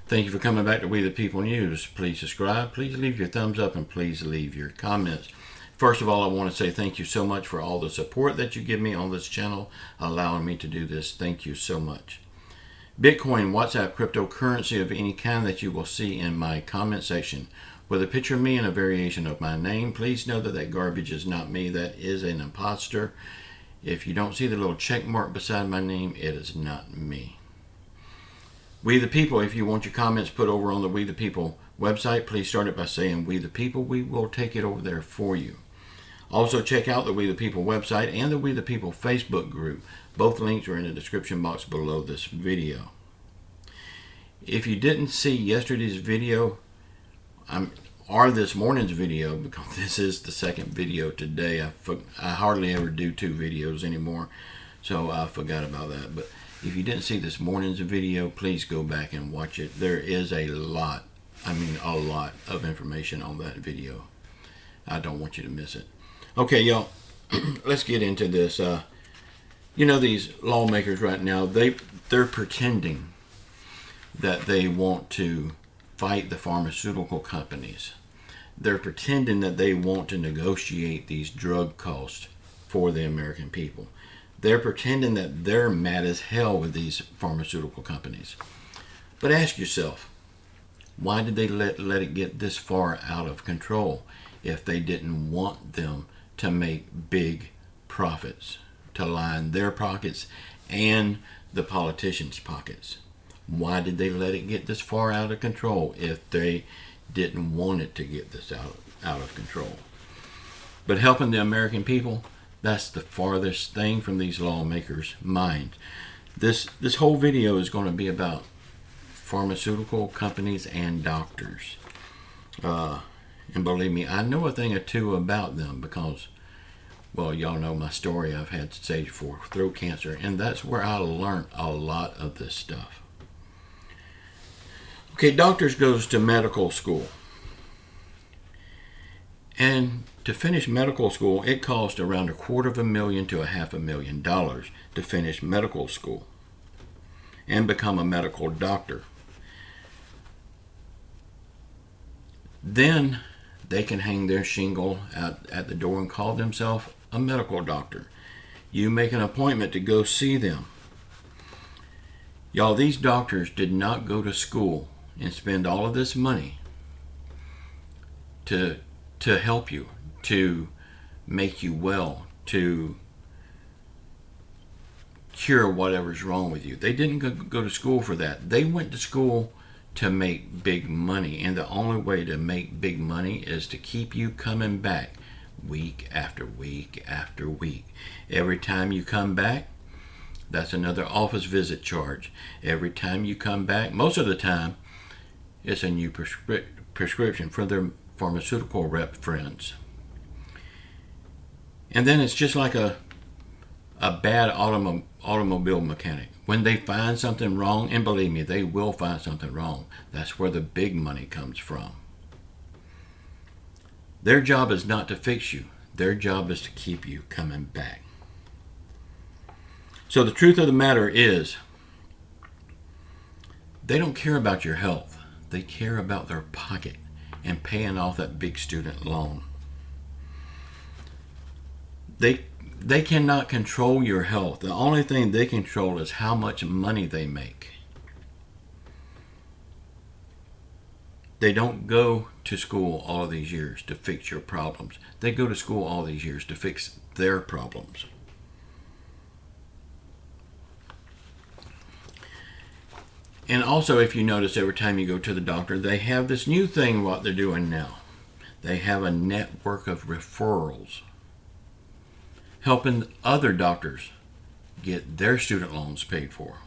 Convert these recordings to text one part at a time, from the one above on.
Thank you for coming back to We the People News. Please subscribe, please leave your thumbs up, and please leave your comments. First of all, I want to say thank you so much for all the support that you give me on this channel, allowing me to do this. Thank you so much. Bitcoin, WhatsApp, cryptocurrency of any kind that you will see in my comment section with a picture of me and a variation of my name. Please know that that garbage is not me. That is an imposter. If you don't see the little check mark beside my name, it is not me. We the People, if you want your comments put over on the We the People website, please start it by saying We the People. We will take it over there for you. Also, check out the We the People website and the We the People Facebook group. Both links are in the description box below this video. If you didn't see yesterday's video, or this morning's video, because this is the second video today. I hardly ever do two videos anymore, so I forgot about that. But if you didn't see this morning's video, please go back and watch it. There is a lot of information on that video. I don't want you to miss it. Okay, y'all, let's get into this. You know, these lawmakers right now, they're pretending that they want to fight the pharmaceutical companies. They're pretending that they want to negotiate these drug costs for the American people. They're pretending that they're mad as hell with these pharmaceutical companies. But ask yourself, why did they let it get this far out of control if they didn't want them to make big profits, to line their pockets and the politicians' pockets? Why did they let it get this far out of control if they didn't want it to get this out of control? But helping the American people, that's the farthest thing from these lawmakers' minds. This whole video is going to be about pharmaceutical companies and doctors. And believe me, I know a thing or two about them because, well, y'all know my story. I've had stage 4 throat cancer, and that's where I learned a lot of this stuff. Okay, doctors goes to medical school. And to finish medical school, it costs around $250,000 to $500,000 to finish medical school and become a medical doctor. Then they can hang their shingle at the door and call themselves a medical doctor. You make an appointment to go see them. Y'all, these doctors did not go to school and spend all of this money to help you, to make you well, to cure whatever's wrong with you. They didn't go to school for that. They went to school to make big money, and the only way to make big money is to keep you coming back week after week after week. Every time you come back, that's another office visit charge. Every time you come back, most of the time, it's a new prescription for their pharmaceutical rep friends. And then it's just like a bad automobile mechanic. When they find something wrong, and believe me, they will find something wrong, that's where the big money comes from. Their job is not to fix you. Their job is to keep you coming back. So the truth of the matter is, they don't care about your health. They care about their pocket and paying off that big student loan. They cannot control your health. The only thing they control is how much money they make. They don't go to school all of these years to fix your problems. They go to school all these years to fix their problems. And also, if you notice, every time you go to the doctor, they have this new thing what they're doing now. They have a network of referrals, helping other doctors get their student loans paid for.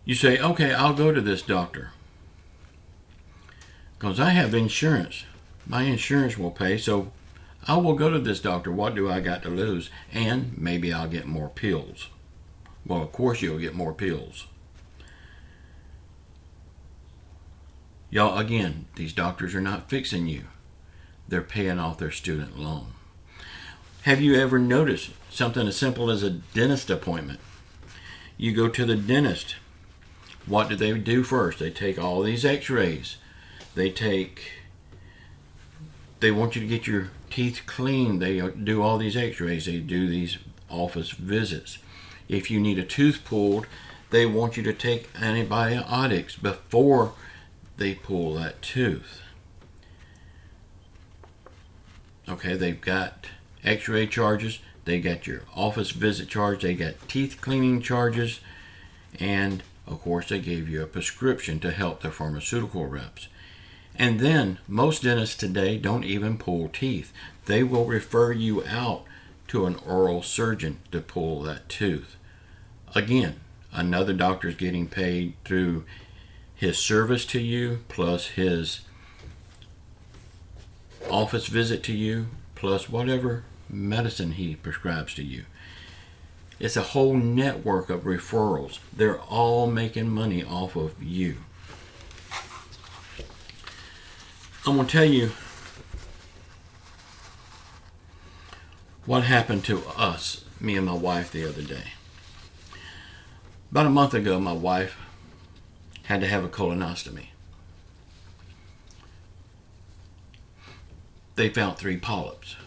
You say, okay, I'll go to this doctor because I have insurance. My insurance will pay, so I will go to this doctor. What do I got to lose? And maybe I'll get more pills. Well, of course you'll get more pills. Y'all, again, these doctors are not fixing you. They're paying off their student loan. Have you ever noticed something as simple as a dentist appointment? You go to the dentist what do they do first? They take all these x-rays. They want you to get your teeth cleaned. They do all these x-rays. They do these office visits. If you need a tooth pulled, they want you to take antibiotics before they pull that tooth. Okay, they've got x-ray charges. They got your office visit charge. They got teeth cleaning charges. And, of course, they gave you a prescription to help their pharmaceutical reps. And then, most dentists today don't even pull teeth. They will refer you out to an oral surgeon to pull that tooth. Again, another doctor is getting paid through his service to you, plus his office visit to you, plus whatever medicine he prescribes to you. It's a whole network of referrals. They're all making money off of you. I'm going to tell you what happened to us, me and my wife, the other day. About a month ago, my wife had to have a colonostomy. They found 3 polyps.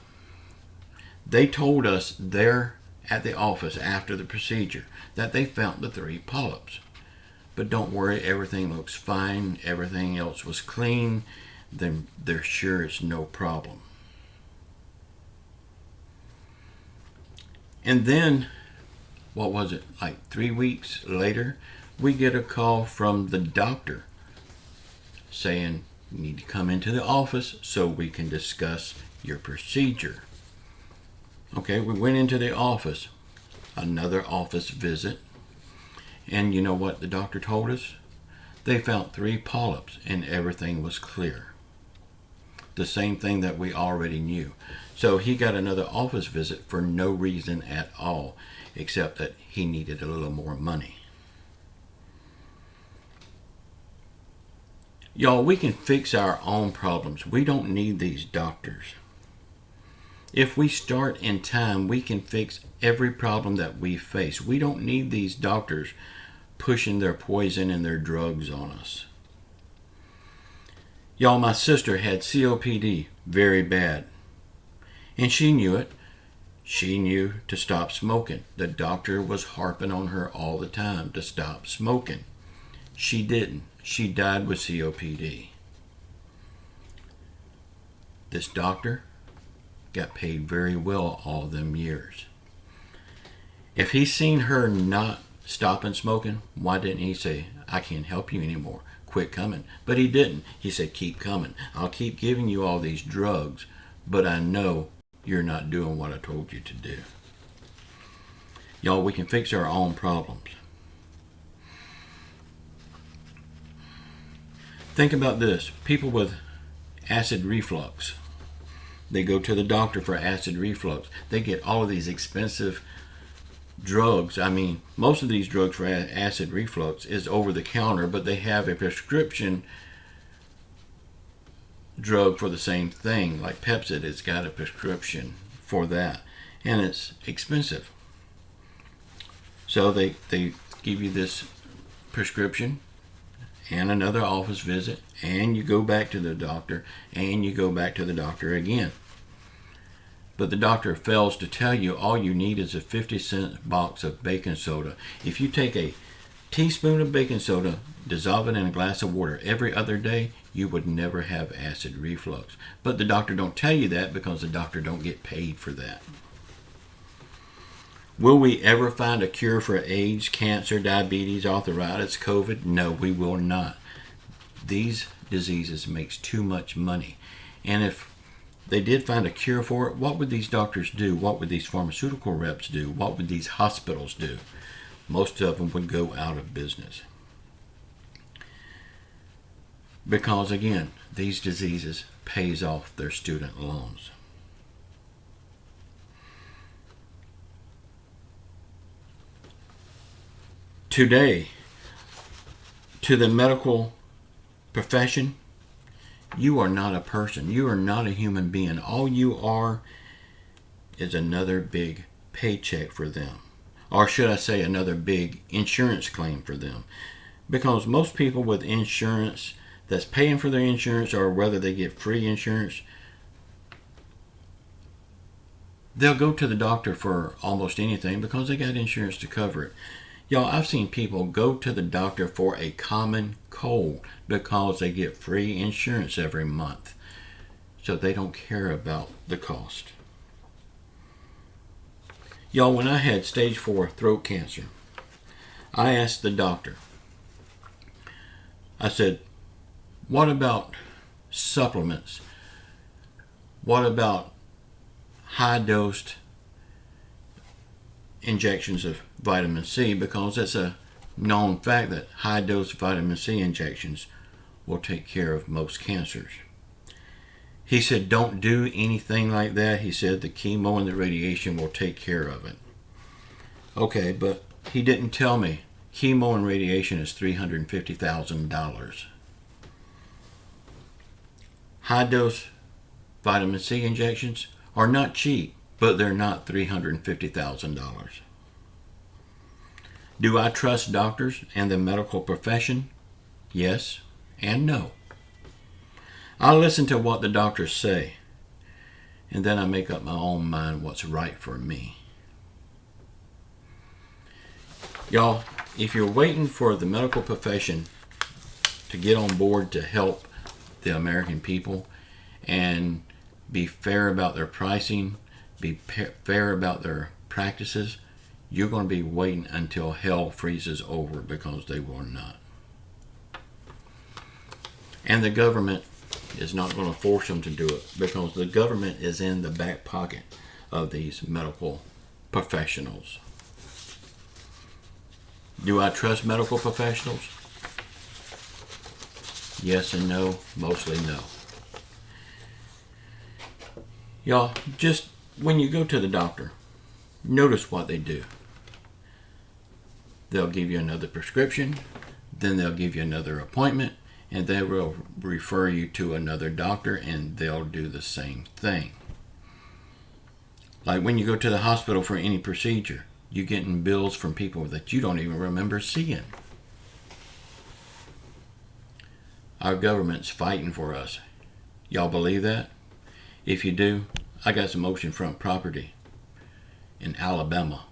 They told us there at the office after the procedure that they found the 3 polyps. But don't worry, everything looks fine. Everything else was clean. Then they're sure it's no problem. And then, what was it, like 3 weeks later, we get a call from the doctor saying, you need to come into the office so we can discuss your procedure. Okay, we went into the office, another office visit, and you know what the doctor told us? They found 3 polyps and everything was clear. The same thing that we already knew. So he got another office visit for no reason at all, except that he needed a little more money. Y'all, we can fix our own problems. We don't need these doctors. If we start in time, we can fix every problem that we face. We don't need these doctors pushing their poison and their drugs on us. Y'all, my sister had COPD very bad. And she knew it. She knew to stop smoking. The doctor was harping on her all the time to stop smoking. She didn't. She died with COPD. This doctor got paid very well all them years. If he seen her not stopping smoking, why didn't he say, I can't help you anymore, quit coming? But he didn't. He said, keep coming. I'll keep giving you all these drugs, but I know you're not doing what I told you to do. Y'all, we can fix our own problems. Think about this. People with acid reflux, they go to the doctor for acid reflux. They get all of these expensive drugs. I mean, most of these drugs for acid reflux is over the counter, but they have a prescription drug for the same thing. Like Pepsid, it's got a prescription for that, and it's expensive. So they give you this prescription and another office visit, and you go back to the doctor, and you go back to the doctor again. But the doctor fails to tell you all you need is a 50-cent box of baking soda. If you take a teaspoon of baking soda, dissolve it in a glass of water every other day, you would never have acid reflux. But the doctor don't tell you that because the doctor don't get paid for that. Will we ever find a cure for AIDS, cancer, diabetes, arthritis, COVID? No, we will not. These diseases makes too much money. And if they did find a cure for it, what would these doctors do? What would these pharmaceutical reps do? What would these hospitals do? Most of them would go out of business. Because again, these diseases pays off their student loans. Today, to the medical profession, you are not a person. You are not a human being. All you are is another big paycheck for them. Or should I say another big insurance claim for them. Because most people with insurance that's paying for their insurance, or whether they get free insurance, they'll go to the doctor for almost anything because they got insurance to cover it. Y'all, I've seen people go to the doctor for a common cold because they get free insurance every month. So they don't care about the cost. Y'all, when I had stage 4 throat cancer, I asked the doctor, I said, what about supplements? What about high-dosed injections of vitamin C? Because it's a known fact that high-dose vitamin C injections will take care of most cancers. He said, don't do anything like that. He said the chemo and the radiation will take care of it. Okay, but he didn't tell me chemo and radiation is $350,000. High-dose vitamin C injections are not cheap, but they're not $350,000. Do I trust doctors and the medical profession? Yes and no. I listen to what the doctors say, and then I make up my own mind what's right for me. Y'all, if you're waiting for the medical profession to get on board to help the American people and be fair about their pricing, be fair about their practices, you're going to be waiting until hell freezes over, because they will not. And the government is not going to force them to do it, because the government is in the back pocket of these medical professionals. Do I trust medical professionals? Yes and no, mostly no. Y'all, just when you go to the doctor, notice what they do. They'll give you another prescription, then they'll give you another appointment, and they will refer you to another doctor, and they'll do the same thing. Like when you go to the hospital for any procedure, you're getting bills from people that you don't even remember seeing. Our government's fighting for us. Y'all believe that? If you do, I got some oceanfront property in Alabama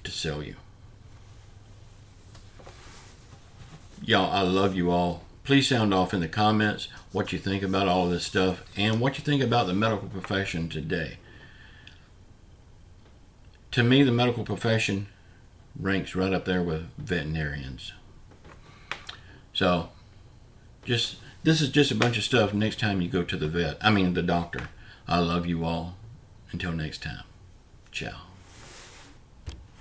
to sell you. Y'all, I love you all. Please sound off in the comments what you think about all of this stuff and what you think about the medical profession today. To me, the medical profession ranks right up there with veterinarians. So, this is just a bunch of stuff next time you go to the doctor. I love you all. Until next time. Ciao.